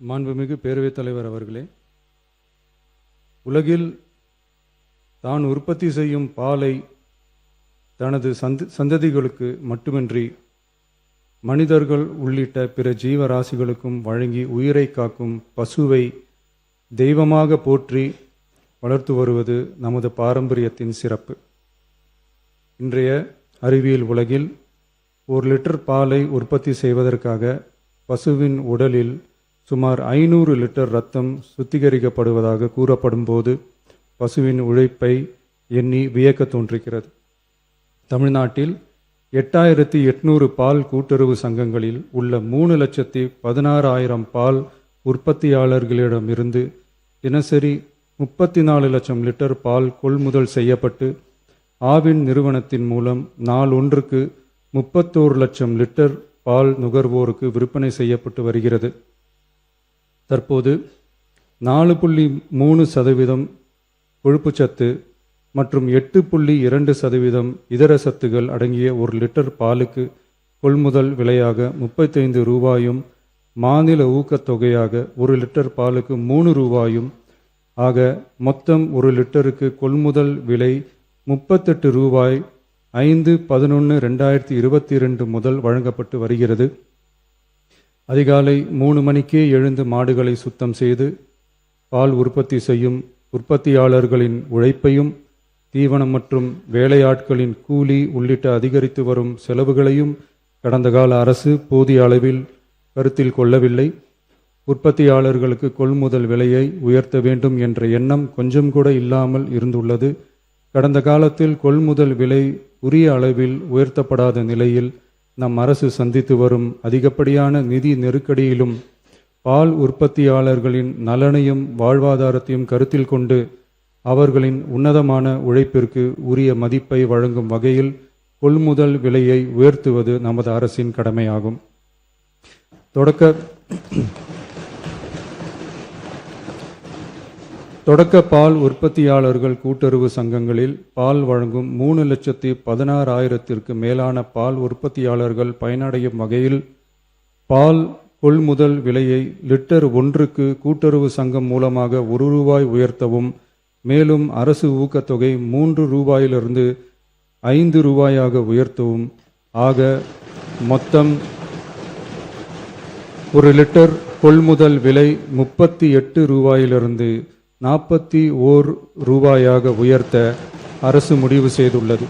மாண்புமிகு பேரவைத் தலைவர் அவர்களே, உலகில் தான் உற்பத்தி செய்யும் பாலை தனது சந்ததிகளுக்கு மட்டுமின்றி மனிதர்கள் உள்ளிட்ட பிற ஜீவராசிகளுக்கும் வழங்கி உயிரை காக்கும் பசுவை தெய்வமாக போற்றி வளர்த்து வருவது நமது பாரம்பரியத்தின் சிறப்பு. இன்றைய அறிவியல் உலகில் 1 லிட்டர் பாலை உற்பத்தி செய்வதற்காக பசுவின் உடலில் சுமார் 500 லிட்டர் இரத்தம் சுத்திகரிக்கப்படுவதாக கூறப்படும் போது பசுவின் உழைப்பை எண்ணி வியக்க தோன்றுகிறது. தமிழ்நாட்டில் 8800 பால் கூட்டுறவு சங்கங்களில் உள்ள 3,16,000 பால் உற்பத்தியாளர்களிடமிருந்து தினசரி 34 லட்சம் லிட்டர் பால் கொள்முதல் செய்யப்பட்டு ஆவின் நிறுவனத்தின் மூலம் நாளொன்றுக்கு 31 லட்சம் லிட்டர் பால் நுகர்வோருக்கு விற்பனை செய்யப்பட்டு வருகிறது. தற்போது 4.3% கொழுப்புச்சத்து மற்றும் 8.2% இதர சத்துகள் அடங்கிய 1 லிட்டர் பாலுக்கு கொள்முதல் விலையாக 35 ரூபாயும் மாநில ஊக்கத்தொகையாக 1 லிட்டர் பாலுக்கு 3 ரூபாயும் ஆக மொத்தம் 1 லிட்டருக்கு கொள்முதல் விலை 38 ரூபாய் 5/11/2022 முதல் வழங்கப்பட்டு வருகிறது. அதிகாலை 3 மணிக்கே எழுந்து மாடுகளை சுத்தம் செய்து பால் உற்பத்தி செய்யும் உற்பத்தியாளர்களின் உழைப்பையும் தீவனம் மற்றும் வேலையாட்களின் கூலி உள்ளிட்ட அதிகரித்து வரும் செலவுகளையும் கடந்த கால அரசு போதிய அளவில் கருத்தில் கொள்ளவில்லை. உற்பத்தியாளர்களுக்கு கொள்முதல் விலையை உயர்த்த வேண்டும் என்ற எண்ணம் கொஞ்சம் கூட இல்லாமல் இருந்துள்ளது. கடந்த காலத்தில் கொள்முதல் விலை உரிய அளவில் உயர்த்தப்படாத நிலையில் நம் அரசு சந்தித்து வரும் அதிகப்படியான நிதி நெருக்கடியிலும் பால் உற்பத்தியாளர்களின் நலனையும் வாழ்வாதாரத்தையும் கருத்தில் கொண்டு அவர்களின் உன்னதமான உழைப்பிற்கு உரிய மதிப்பை வழங்கும் வகையில் கொள்முதல் விலையை உயர்த்துவது நமது அரசின் கடமையாகும். தொடக்க பால் உற்பத்தியாளர்கள் கூட்டுறவு சங்கங்களில் பால் வழங்கும் 3,16,000த்திற்கு மேலான பால் உற்பத்தியாளர்கள் பயனடையும் வகையில் பால் கொள்முதல் விலையை லிட்டர் ஒன்றுக்கு கூட்டுறவு சங்கம் மூலமாக 1 ரூபாய் உயர்த்தவும், மேலும் அரசு ஊக்கத்தொகை 3 ரூபாயிலிருந்து 5 ரூபாயாக உயர்த்தவும் ஆக மொத்தம் 1 லிட்டர் கொள்முதல் விலை 38 ரூபாயிலிருந்து 41 ரூபாயாக உயர்த்த அரசு முடிவு செய்துள்ளது.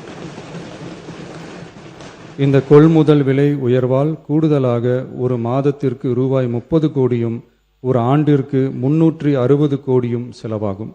இந்த கொள்முதல் விலை உயர்வால் கூடுதலாக ஒரு மாதத்திற்கு ரூபாய் 30 கோடியும் ஒரு ஆண்டிற்கு 360 கோடியும் செலவாகும்.